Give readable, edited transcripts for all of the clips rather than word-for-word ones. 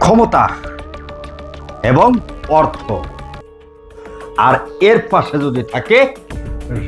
ক্ষমতা এবং অর্থ, আর এর পাশে যদি থাকে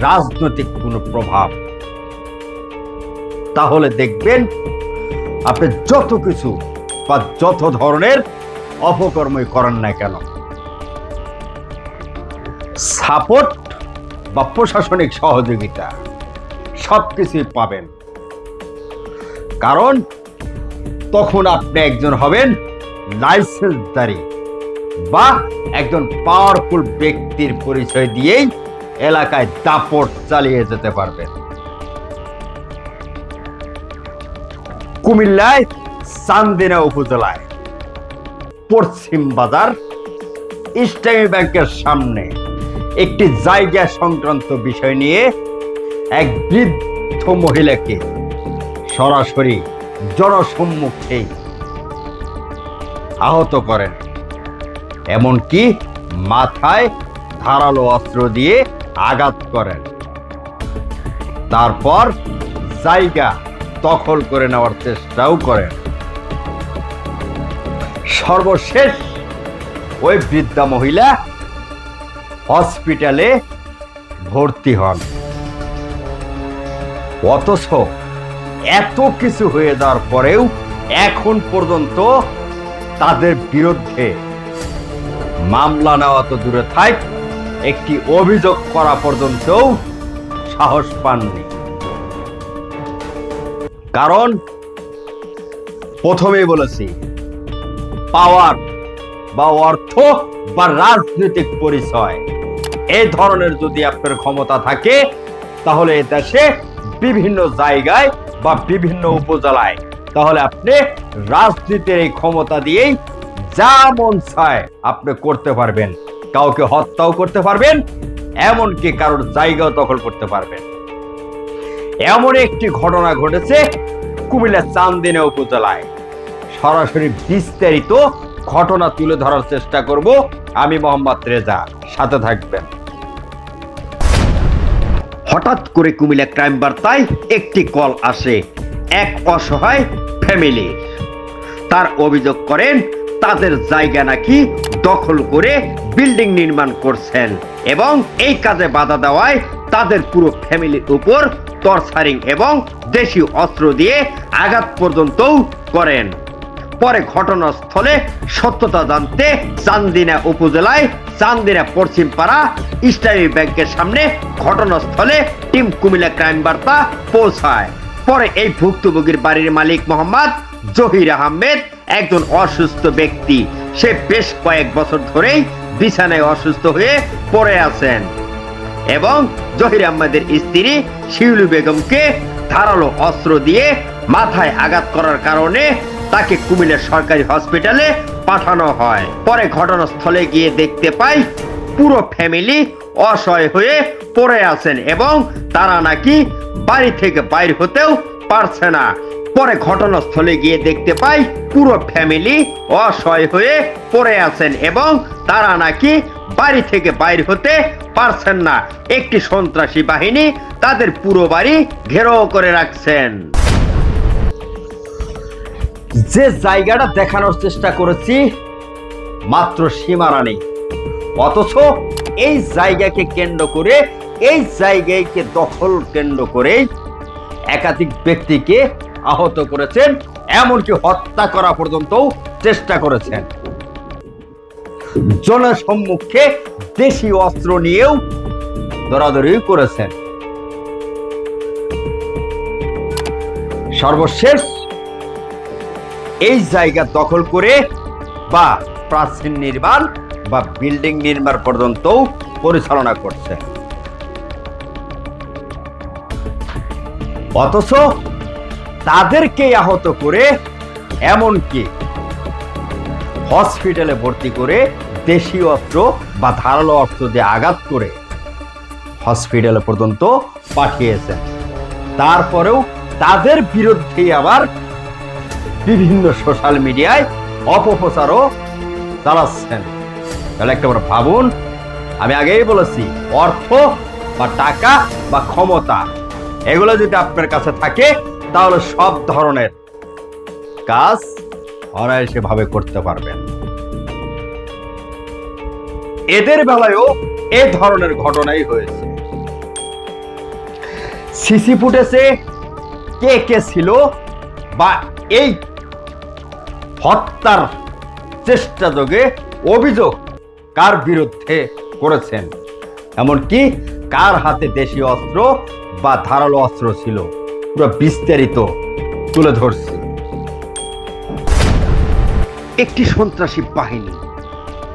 রাজনৈতিক কোনো প্রভাব, তাহলে দেখবেন আপনি যত কিছু বা যত ধরনের অপকর্মই করেন না কেন, সাপোর্ট বা প্রশাসনিক সহযোগিতা সবকিছুই পাবেন। কারণ তখন আপনি একজন হবেন লাইসেন্সধারী বা একজন পাওয়ারফুল ব্যক্তির পরিচয় দিয়েই এলাকায় দাপট চালিয়ে যেতে পারবেন। কুমিল্লায় চান্দিনা উপজেলায় পশ্চিম বাজার ইসলামী ব্যাংকের সামনে একটি জায়গা সংক্রান্ত বিষয় নিয়ে এক বৃদ্ধ মহিলাকে সরাসরি জনসম্মুখে আহত করেন, এমনকি মাথায় ধারালো অস্ত্র দিয়ে আঘাত করেন। তারপর জায়গা দখল করে নেওয়ার চেষ্টাও করেন। সর্বশেষ ওই বৃদ্ধা মহিলা হসপিটালে ভর্তি হন। অথচ এত কিছু হয়ে যাওয়ার পরেও এখন পর্যন্ত তাদের বিরুদ্ধে মামলা নেওয়া তো দূরে থাক, একটি অভিযোগ করা পর্যন্তও সাহস পাননি। কারণ প্রথমেই বলেছি, পাওয়ার বা অর্থ বা রাজনৈতিক পরিচয়, এই ধরনের যদি আপনার ক্ষমতা থাকে, তাহলে এ দেশে বিভিন্ন জায়গায় বা বিভিন্ন উপজেলায় তাহলে আপনি রাজনীতির এই ক্ষমতা দিয়েই যা মন চায় আপনি করতে পারবেন। কাউকে হত্যাও করতে পারবেন, এমনকি কারোর জায়গাও দখল করতে পারবেন। এমন একটি ঘটনা ঘটেছে কুমিল্লা চান্দিনা উপজেলায়। সরাসরি বিস্তারিত ঘটনা তুলে ধরার চেষ্টা করব আমি, মোহাম্মদ রেজা, সাথে থাকবেন। হঠাৎ করে কুমিল্লা ক্রাইম বার্তায় একটি কল আসে এক অসহায় ফ্যামিলির। তার অভিযোগ করেন তাদের জায়গা নাকি দখল করে বিল্ডিং নির্মাণ করছেন এবং এই কাজে বাধা দেওয়ায় তাদের পুরো ফ্যামিলির উপর টর্চারিং এবং দেশীয় অস্ত্র দিয়ে আঘাত পর্যন্তও করেন। পরে ঘটনাস্থলে সত্যতা জানতে চান্দিনা উপজেলায় চান্দিনা পশ্চিম পাড়া ইসলামী ব্যাংকের সামনে ঘটনাস্থলে টিম কুমিল্লা ক্রাইম বার্তা পৌঁছায়। পরে এই ভুক্তভোগীর বাড়ির মালিক মোহাম্মদ জহির আহমেদ একজন অসুস্থ ব্যক্তি। সে বেশ কয়েক বছর ধরেই বিছানায় অসুস্থ হয়ে পড়ে আছেন এবং জহির আহমেদের স্ত্রী শিউলি বেগমকে ধারালো অস্ত্র দিয়ে মাথায় আঘাত করার কারণে তাকে কুমিল্লা সরকারি হসপিটালে পাঠানো হয়। পরে ঘটনাস্থলে গিয়ে দেখতে পাই পুরো ফ্যামিলি অসহায় হয়ে পড়ে আছেন এবং তারা নাকি বাড়ি থেকে বাইর হতেও পারছে না। পরে ঘটনাস্থলে গিয়ে দেখতে পাই পুরো ফ্যামিলি অসহায় হয়ে পড়ে আছেন এবং তারা নাকি বাড়ি থেকে বাইর হতে পারছেন না। একটি সন্ত্রাসী বাহিনী তাদের পুরো বাড়ি ঘেরাও করে রাখছেন। যে জায়গাটা দেখানোর চেষ্টা করেছি মাত্র সীমারানি, অথচ এই জায়গাকে কেন্দ্র করে, এই জায়গাকে দখল কেন্দ্র করে একাধিক ব্যক্তিকে আহত করেছেন, এমনকি হত্যা করা পর্যন্ত চেষ্টা করেছেন। জনসম্মুখে দেশি অস্ত্র নিয়েও দরাদরি করেছেন। সর্বশেষ এই জায়গা দখল করে বা প্রাচীন নির্মাণ বা বিল্ডিং নির্মাণ পর্যন্ত পরিচালনা করছে। অথচ তাদেরকে আহত করে, এমনকি হসপিটালে ভর্তি করে দেশীয় অস্ত্র বা ধারালো অস্ত্র দিয়ে আঘাত করে হসপিটালে পর্যন্ত পাঠিয়েছেন। তারপরেও তাদের বিরুদ্ধে আবার বিভিন্ন সোশ্যাল মিডিয়ায় অপপ্রচারও চালাচ্ছেন। তাহলে একটাবার ভাবুন, আমি আগেই বলেছি, অর্থ বা টাকা বা ক্ষমতা এগুলো যদি আপনার কাছে থাকে তাহলে সব ধরনের কাজ অনায়াসে ভাবে করতে পারবেন। এদের বেলায়ও এ ধরনের ঘটনাই হয়েছে। সিসি ফুটেজে কে কে ছিল বা এই হত্যার চেষ্টা যোগে অভিযোগ কার বিরুদ্ধে করেছেন, এমনকি কার হাতে দেশীয় অস্ত্র বা ধারালো অস্ত্র ছিল, পুরো বিস্তারিত তুলে ধরছি। একটি সন্ত্রাসী বাহিনী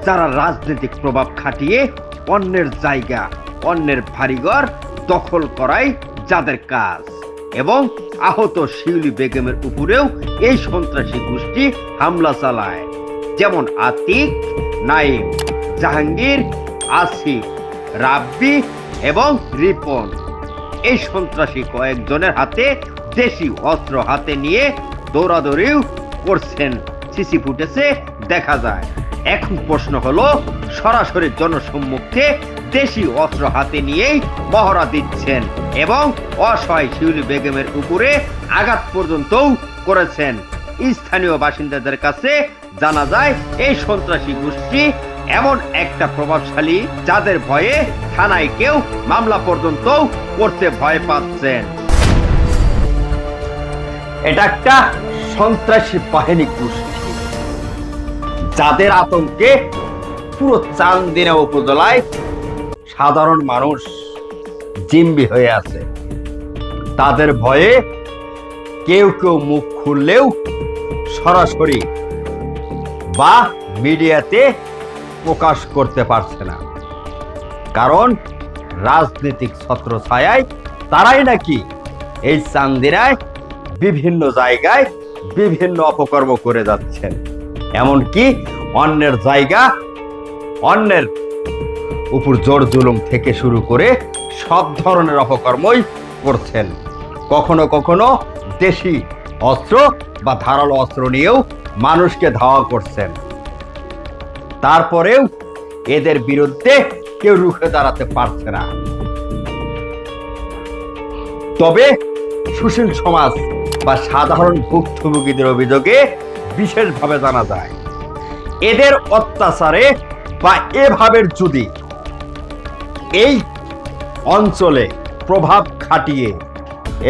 যারা রাজনৈতিক প্রভাব খাটিয়ে অন্যের জায়গা, অন্যের বাড়িঘর দখল করাই যাদের কাজ, এবং আহত শিউলি বেগমের উপরেও এই সন্ত্রাসী গোষ্ঠী হামলা চালায়। যেমন আতিক, নাইম, জাহাঙ্গীর, আসিফ, রাব্বি এবং রিপন। এই সন্ত্রাসী কয়েকজনের হাতে দেশি অস্ত্র হাতে নিয়ে দৌড়াদৌড়িও করছেন, সিসি ফুটেজে দেখা যায়। এখন প্রশ্ন হলো, সরাসরি জনসম্মুখে দেশি অস্ত্র হাতে নিয়েই মহড়া দিচ্ছেন এবং অসহায় শিউলি বেগমের উপরে আঘাত পর্যন্তও করেছেন। স্থানীয় বাসিন্দাদের কাছে জানা যায় এই সন্ত্রাসী গোষ্ঠী এমন একটা প্রভাবশালী যাদের ভয়ে থানায় কেউ মামলা পর্যন্ত করতে ভয় পাচ্ছেন। এটা একটা সন্ত্রাসী বাহিনী গোষ্ঠী যাদের আতঙ্কে পুরো চান্দিনা উপজেলায় সাধারণ মানুষ জিম্মি হয়ে আছে। তাদের ভয়ে কেউ কেউ মুখ খুললেও সরাসরি বা মিডিয়াতে প্রকাশ করতে পারছে না, কারণ রাজনৈতিক ছত্রছায়ায় তারাই নাকি এই চান্দিনায় বিভিন্ন জায়গায় বিভিন্ন অপকর্ম করে যাচ্ছেন। এমনকি অন্যের জায়গা, অন্যের উপর জোর জুলুম থেকে শুরু করে সব ধরনের অপকর্মই করছেন। কখনো কখনো দেশি অস্ত্র বা ধারালো অস্ত্র নিয়েও মানুষকে ধাওয়া করছেন। তারপরেও এদের বিরুদ্ধে কেউ রুখে দাঁড়াতে পারছে না। তবে সুশীল সমাজ বা সাধারণ ভুক্তভোগীদের অভিযোগে বিশেষভাবে জানা যায়, এদের অত্যাচারে বা এভাবে যদি এই অঞ্চলে প্রভাব খাটিয়ে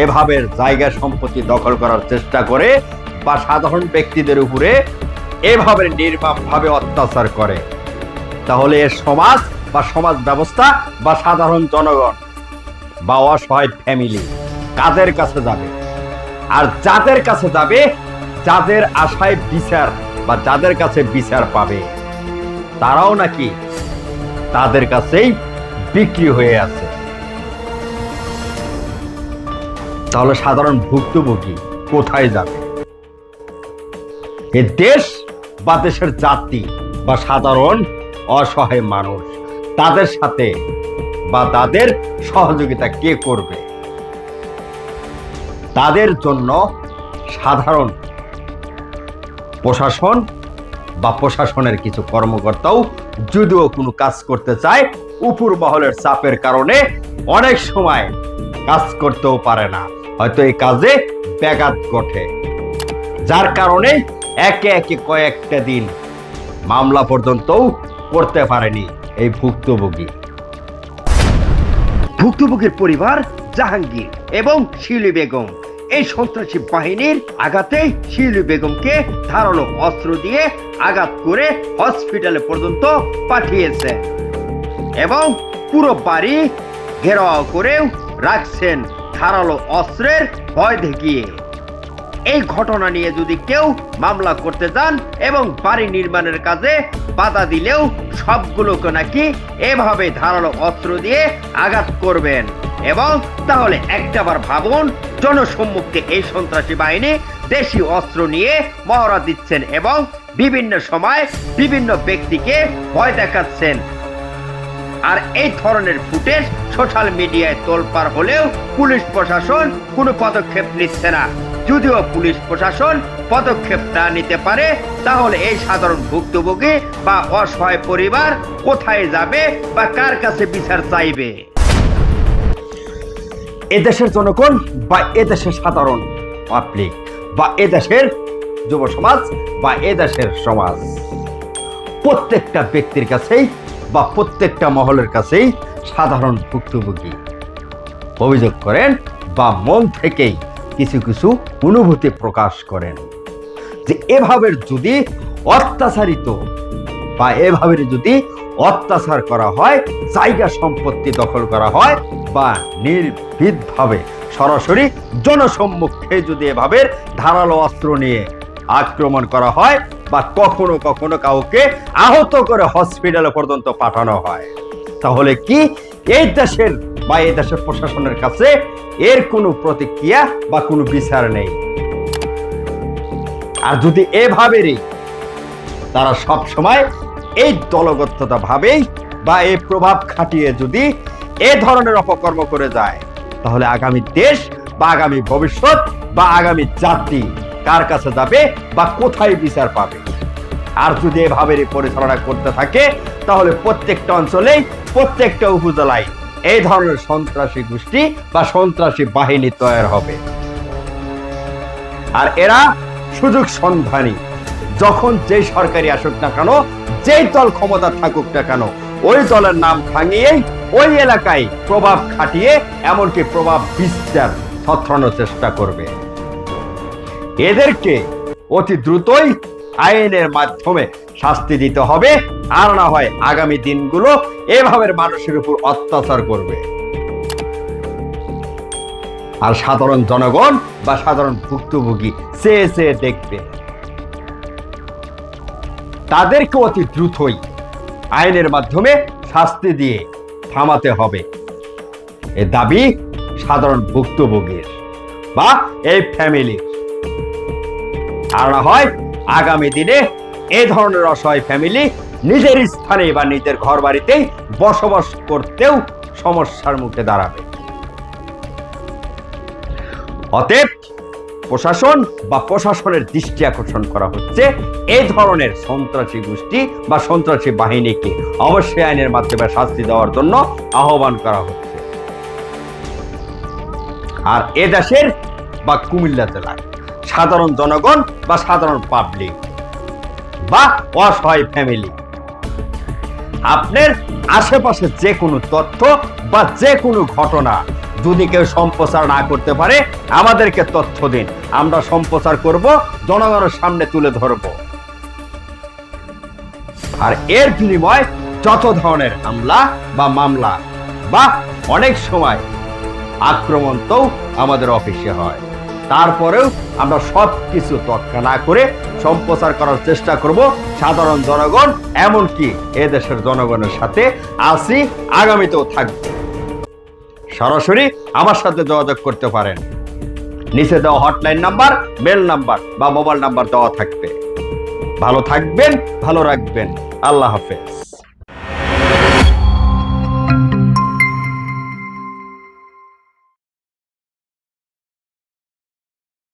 এভাবে জায়গা সম্পত্তি দখল করার চেষ্টা করে বা সাধারণ ব্যক্তিদের উপরে এভাবে নির্মমভাবে অত্যাচার করে, তাহলে এর সমাজ বা সমাজ ব্যবস্থা বা সাধারণ জনগণ বা অসহায় ফ্যামিলি কাদের কাছে যাবে? আর যাদের কাছে যাবে, যাদের আশায় বিচার বা যাদের কাছে বিচার পাবে, তারাও নাকি তাদের কাছেই বিক্রি হয়ে আছে। তাহলে সাধারণ ভুক্তভোগী কোথায় যাবে? এ দেশ বা দেশের জাতি বা সাধারণ অসহায় মানুষ, তাদের সাথে বা তাদের সহযোগিতা কে করবে? তাদের জন্য সাধারণ প্রশাসন বা প্রশাসনের কিছু কর্মকর্তাও যদিও কোনো কাজ করতে চায়, উপর মহলের চাপের কারণে অনেক সময় কাজ করতেও পারে না, হয়তো এই কাজে ব্যাঘাত ঘটে, যার কারণে একে একে কয়েকটা দিন মামলা পর্যন্তও করতে পারেনি এই ভুক্তভোগী। ভুক্তভোগীর পরিবার জাহাঙ্গীর এবং শিউলি বেগম এই সন্ত্রাসী বাহিনীর আঘাতে শিউলি বেগমকে ধারালো অস্ত্র দিয়ে আঘাত করে হসপিটালে পর্যন্ত পাঠিয়েছেন এবং পুরো বাড়ি ঘেরাও করেও রাখছেন ধারালো অস্ত্রের ভয় দেখিয়ে। এই ঘটনা নিয়ে যদি কেউ মামলা করতে যান এবং বাড়ি নির্মাণের কাজে বাধা দিলেও সবগুলোকে নাকি এভাবে ধারালো অস্ত্র দিয়ে আঘাত করবেন। এবং তাহলে একটাবার ভাবুন, জনসম্মুখে এই সন্ত্রাসী বাহিনী দেশি অস্ত্র নিয়ে মহড়া দিচ্ছেন এবং বিভিন্ন সময় বিভিন্ন ব্যক্তিকে ভয় দেখাচ্ছেন। আর এই ধরনের ফুটেজ সোশ্যাল মিডিয়ায় তোলপাড় হলেও পুলিশ প্রশাসন কোনো পদক্ষেপ নিচ্ছে না। যদিও পুলিশ প্রশাসন পদক্ষেপ না নিতে পারে, তাহলে এই সাধারণ ভুক্তভোগী বা অসহায় পরিবার কোথায় যাবে বা কার কাছে বিচার চাইবে? এদেশের জনগণ বা এদেশের সাধারণ পাবলিক বা এদেশের যুব সমাজ বা এদেশের সমাজ প্রত্যেকটা ব্যক্তির কাছেই বা প্রত্যেকটা মহলের কাছেই সাধারণ ভুক্তভোগী অভিযোগ করেন বা মন থেকেই কিছু কিছু অনুভূতি প্রকাশ করেন যে এভাবে যদি অত্যাচারিত বা এভাবে যদি অত্যাচার করা হয়, জায়গা সম্পত্তি দখল করা হয় বা নির্ভীকভাবে সরাসরি জনসম্মুখে যদি এভাবে ধারালো অস্ত্র নিয়ে আক্রমণ করা হয় বা কখনো কখনো কাউকে আহত করে হসপিটালে পর্যন্ত পাঠানো হয়, তাহলে কি এই দেশের বা এই দেশের প্রশাসনের কাছে এর কোনো প্রতিক্রিয়া বা কোনো বিচার নেই? আর যদি এভাবেই তারা সব সময় এই দলগততা ভাবেই বা এই প্রভাব খাটিয়ে যদি এ ধরনের অপকর্ম করে যায়, তাহলে আগামী দেশ বা আগামী ভবিষ্যৎ বা আগামী জাতি কার কাছে যাবে বা কোথায় বিচার পাবে? আর যদি এভাবে পরিচালনা করতে থাকে, তাহলে প্রত্যেকটা অঞ্চলেই প্রত্যেকটা উপজেলায় এই ধরনের সন্ত্রাসী গোষ্ঠী বা সন্ত্রাসী বাহিনী তৈরি হবে। আর এরা সুযোগ সন্ধানী, যখন যেই সরকারি আসুক না কেন, যেই দল ক্ষমতা থাকুক না কেন, ওই দলের নাম ভাঙিয়েই ওই এলাকায় প্রভাব খাটিয়ে এমনকি প্রভাব বিস্তার ছড়ানোর চেষ্টা করবে। এদেরকে অতি দ্রুতই আইনের মাধ্যমে শাস্তি দিতে হবে, আর না হয় আগামী দিনগুলো এভাবে মানুষের উপর অত্যাচার করবে। আর সাধারণ জনগণ বা সাধারণ ভুক্তভোগী চেয়ে চেয়ে দেখবে। তাদেরকে অতি দ্রুতই আইনের মাধ্যমে শাস্তি দিয়ে থামাতে হবে, এ দাবি সাধারণ ভুক্তভোগীর বা এই ফ্যামিলির। আর না হয় আগামী দিনে এই ধরনের অসহায় ফ্যামিলি নিজের স্থানে বা নিজের ঘর বাড়িতেই বসবাস করতেও সমস্যার মুখে দাঁড়াবে। অতএব প্রশাসন বা প্রশাসনের দৃষ্টি আকর্ষণ করা হচ্ছে, এই ধরনের সন্ত্রাসী গোষ্ঠী বা সন্ত্রাসী বাহিনীকে অবশ্যই আইনের মাধ্যমে শাস্তি দেওয়ার জন্য আহ্বান করা হচ্ছে। আর এ দেশের বা কুমিল্লা জেলার সাধারণ জনগণ বা সাধারণ পাবলিক বা অসহায় ফ্যামিলি, আপনার আশেপাশে যে কোনো তথ্য বা যে কোনো ঘটনা যদি কেউ সম্প্রচার না করতে পারে, আমাদেরকে তথ্য দিন, আমরা সম্প্রচার করব, জনগণের সামনে তুলে ধরব। আর এর বিনিময়ে যত ধরনের হামলা বা মামলা বা অনেক সময় আক্রমণ তো আমাদের অফিসে হয়, তারপরেও আমরা সবকিছু তৎকা না করে সম্প্রচার করার চেষ্টা করব। সাধারণ জনগণ এমনকি এদেশের জনগণের সাথে আছি, আগামীতেও থাকবে। সরাসরি আমার সাথে যোগাযোগ করতে পারেন, নিচে দেওয়া হটলাইন নাম্বার, মেল নাম্বার বা মোবাইল নাম্বার দেওয়া থাকবে। ভালো থাকবেন, ভালো রাখবেন। আল্লাহ হাফেজ।